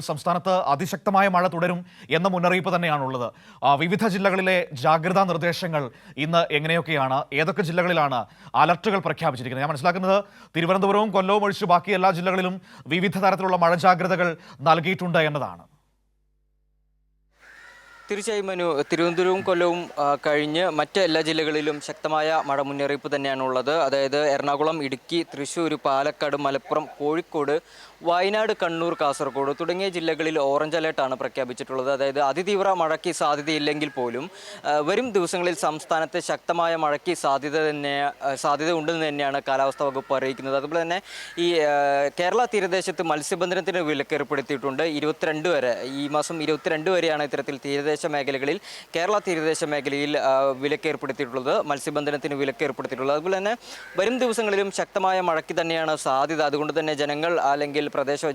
സംസ്ഥാനത്ത് അതിശക്തമായ മഴ തുടരും എന്ന മുന്നറിയിപ്പ് തന്നെയാണുള്ളത്. വിവിധ ജില്ലകളിലെ ജാഗ്രതാ നിർദ്ദേശങ്ങൾ ഇന്ന് എങ്ങനെയൊക്കെയാണ്, ഏതൊക്കെ ജില്ലകളിലാണ് അലർട്ടുകൾ പ്രഖ്യാപിച്ചിരിക്കുന്നത്? ഞാൻ മനസ്സിലാക്കുന്നത് തിരുവനന്തപുരവും കൊല്ലവും ഒഴിച്ച് ബാക്കി എല്ലാ ജില്ലകളിലും വിവിധ തരത്തിലുള്ള മഴ ജാഗ്രതകൾ നൽകിയിട്ടുണ്ട് എന്നതാണ്. തീർച്ചയായും മനു, തിരുവനന്തപുരവും കൊല്ലവും കഴിഞ്ഞ് മറ്റ് എല്ലാ ജില്ലകളിലും ശക്തമായ മഴ മുന്നറിയിപ്പ് തന്നെയാണുള്ളത്. അതായത് എറണാകുളം, ഇടുക്കി, തൃശ്ശൂർ, പാലക്കാട്, മലപ്പുറം, കോഴിക്കോട്, വയനാട്, കണ്ണൂർ, കാസർഗോഡ് തുടങ്ങിയ ജില്ലകളിൽ ഓറഞ്ച് അലേർട്ടാണ് പ്രഖ്യാപിച്ചിട്ടുള്ളത്. അതായത് അതിതീവ്ര മഴയ്ക്ക് സാധ്യതയില്ലെങ്കിൽ പോലും വരും ദിവസങ്ങളിൽ സംസ്ഥാനത്ത് ശക്തമായ മഴയ്ക്ക് സാധ്യത ഉണ്ടെന്ന് തന്നെയാണ് കാലാവസ്ഥാ വകുപ്പ് അറിയിക്കുന്നത്. അതുപോലെ തന്നെ ഈ കേരള തീരദേശത്ത് മത്സ്യബന്ധനത്തിന് വിലക്ക് ഏർപ്പെടുത്തിയിട്ടുണ്ട്. 22 വരെ, ഈ മാസം 22 വരെയാണ് ഇത്തരത്തിൽ കേരള തീരദേശ മേഖലയിൽ വിലക്ക് ഏർപ്പെടുത്തിയിട്ടുള്ളത്, മത്സ്യബന്ധനത്തിന് വിലക്ക് ഏർപ്പെടുത്തിയിട്ടുള്ളത്. അതുപോലെ തന്നെ വരും ദിവസങ്ങളിലും ശക്തമായ മഴയ്ക്ക് തന്നെയാണ് സാധ്യത. അതുകൊണ്ട് തന്നെ ജനങ്ങൾ അല്ലെങ്കിൽ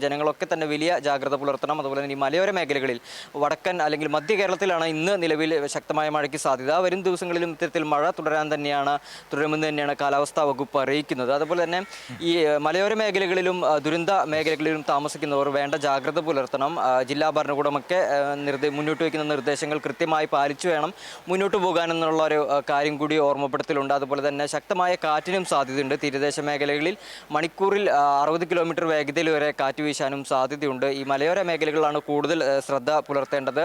ജനങ്ങളൊക്കെ തന്നെ വലിയ ജാഗ്രത പുലർത്തണം. അതുപോലെ തന്നെ ഈ മലയോര മേഖലകളിൽ വടക്കൻ അല്ലെങ്കിൽ മധ്യ കേരളത്തിലാണ് ഇന്ന് നിലവിൽ ശക്തമായ മഴയ്ക്ക് സാധ്യത. വരും ദിവസങ്ങളിലും ഇത്തരത്തിൽ മഴ തുടരുമെന്ന് തന്നെയാണ് കാലാവസ്ഥാ വകുപ്പ് അറിയിക്കുന്നത്. അതുപോലെ തന്നെ ഈ മലയോര മേഖലകളിലും ദുരന്ത മേഖലകളിലും താമസിക്കുന്നവർ വേണ്ട ജാഗ്രത പുലർത്തണം. ജില്ലാ ഭരണകൂടമൊക്കെ മുന്നോട്ട് വയ്ക്കുന്ന നിർദ്ദേശങ്ങൾ കൃത്യമായി പാലിച്ചു വേണം മുന്നോട്ട് പോകാനെന്നുള്ള ഒരു കാര്യം കൂടി ഓർമ്മപ്പെടുത്തലുണ്ട്. അതുപോലെ തന്നെ ശക്തമായ കാറ്റിനും സാധ്യതയുണ്ട്. തീരദേശ മേഖലകളിൽ മണിക്കൂറിൽ 60 കിലോമീറ്റർ വേഗതയിൽ വരെ കാറ്റ് വീശാനും സാധ്യതയുണ്ട്. ഈ മലയോര മേഖലകളിലാണ് കൂടുതൽ ശ്രദ്ധ പുലർത്തേണ്ടത്.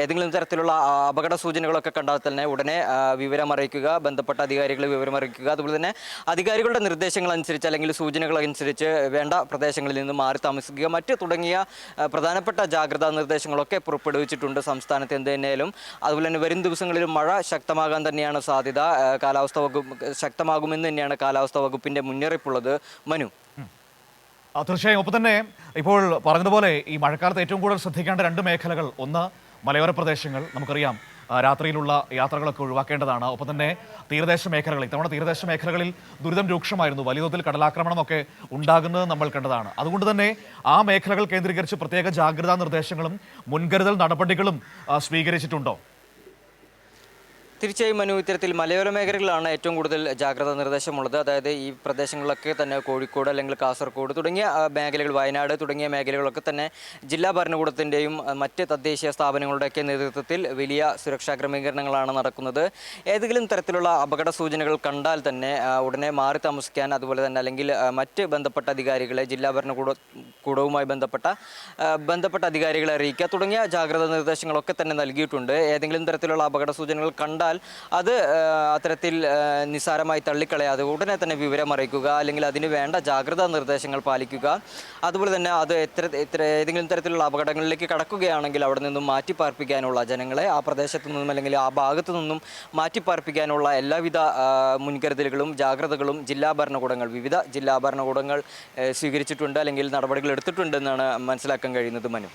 ഏതെങ്കിലും തരത്തിലുള്ള അപകട സൂചനകളൊക്കെ കണ്ടാൽ തന്നെ ഉടനെ വിവരമറിയിക്കുക, ബന്ധപ്പെട്ട അധികാരികളെ വിവരമറിയിക്കുക. അതുപോലെ തന്നെ അധികാരികളുടെ നിർദ്ദേശങ്ങൾ അനുസരിച്ച് അല്ലെങ്കിൽ സൂചനകൾ അനുസരിച്ച് വേണ്ട പ്രദേശങ്ങളിൽ നിന്ന് മാറി താമസിക്കുക. തുടങ്ങിയ പ്രധാനപ്പെട്ട ജാഗ്രതാ നിർദ്ദേശങ്ങളൊക്കെ പുറപ്പെടുവിച്ചിട്ടുണ്ട് സംസ്ഥാനത്ത് എന്ത് തന്നെയാലും. അതുപോലെ തന്നെ വരും ദിവസങ്ങളിലും മഴ ശക്തമാകാൻ തന്നെയാണ് സാധ്യത. ശക്തമാകുമെന്ന് തന്നെയാണ് കാലാവസ്ഥാ വകുപ്പിന്റെ മുന്നറിയിപ്പുള്ളത്. മനു, തീർച്ചയായും. ഒപ്പം തന്നെ ഇപ്പോൾ പറഞ്ഞതുപോലെ ഈ മഴക്കാലത്ത് ഏറ്റവും കൂടുതൽ ശ്രദ്ധിക്കേണ്ട 2 മേഖലകൾ, ഒന്ന് മലയോര പ്രദേശങ്ങൾ, നമുക്കറിയാം രാത്രിയിലുള്ള യാത്രകളൊക്കെ ഒഴിവാക്കേണ്ടതാണ്. ഒപ്പം തന്നെ തീരദേശ മേഖലകൾ, ഇത്തവണ തീരദേശ മേഖലകളിൽ ദുരിതം രൂക്ഷമായിരുന്നു, വലിയ തോതിൽ കടലാക്രമണമൊക്കെ ഉണ്ടാകുന്നത് നമ്മൾ കണ്ടതാണ്. അതുകൊണ്ട് തന്നെ ആ മേഖലകൾ കേന്ദ്രീകരിച്ച് പ്രത്യേക ജാഗ്രതാ നിർദ്ദേശങ്ങളും മുൻകരുതൽ നടപടികളും സ്വീകരിച്ചിട്ടുണ്ടോ? തീർച്ചയായും മനു, ഇത്തരത്തിൽ മലയോര മേഖലകളിലാണ് ഏറ്റവും കൂടുതൽ ജാഗ്രതാ നിർദ്ദേശമുള്ളത്. അതായത് ഈ പ്രദേശങ്ങളിലൊക്കെ തന്നെ കോഴിക്കോട് അല്ലെങ്കിൽ കാസർഗോഡ് തുടങ്ങിയ മേഖലകൾ, വയനാട് തുടങ്ങിയ മേഖലകളൊക്കെ തന്നെ ജില്ലാ ഭരണകൂടത്തിൻ്റെയും മറ്റ് തദ്ദേശീയ സ്ഥാപനങ്ങളുടെയൊക്കെ നേതൃത്വത്തിൽ വലിയ സുരക്ഷാ ക്രമീകരണങ്ങളാണ് നടക്കുന്നത്. ഏതെങ്കിലും തരത്തിലുള്ള അപകട സൂചനകൾ കണ്ടാൽ തന്നെ ഉടനെ മാറി താമസിക്കാൻ, അതുപോലെ തന്നെ അല്ലെങ്കിൽ മറ്റ് ബന്ധപ്പെട്ട അധികാരികളെ, ജില്ലാ ഭരണകൂടവുമായി ബന്ധപ്പെട്ട അധികാരികളെ അറിയിക്കുക തുടങ്ങിയ ജാഗ്രതാ നിർദ്ദേശങ്ങളൊക്കെ തന്നെ നൽകിയിട്ടുണ്ട്. ഏതെങ്കിലും തരത്തിലുള്ള അപകട സൂചനകൾ കണ്ടാൽ അത് അത്തരത്തിൽ നിസ്സാരമായി തള്ളിക്കളയാതെ ഉടനെ തന്നെ വിവരമറിയിക്കുക, അല്ലെങ്കിൽ അതിന് വേണ്ട ജാഗ്രതാ നിർദ്ദേശങ്ങൾ പാലിക്കുക. അതുപോലെ തന്നെ അത് ഏതെങ്കിലും തരത്തിലുള്ള അപകടങ്ങളിലേക്ക് കടക്കുകയാണെങ്കിൽ അവിടെ നിന്നും മാറ്റിപ്പാർപ്പിക്കാനുള്ള, ജനങ്ങളെ ആ പ്രദേശത്തു നിന്നും അല്ലെങ്കിൽ ആ ഭാഗത്തു നിന്നും മാറ്റിപ്പാർപ്പിക്കാനുള്ള എല്ലാവിധ മുൻകരുതലുകളും ജാഗ്രതകളും വിവിധ ജില്ലാ ഭരണകൂടങ്ങൾ സ്വീകരിച്ചിട്ടുണ്ട്, അല്ലെങ്കിൽ നടപടികൾ എടുത്തിട്ടുണ്ടെന്നാണ് മനസ്സിലാക്കാൻ കഴിയുന്നത്. മനു.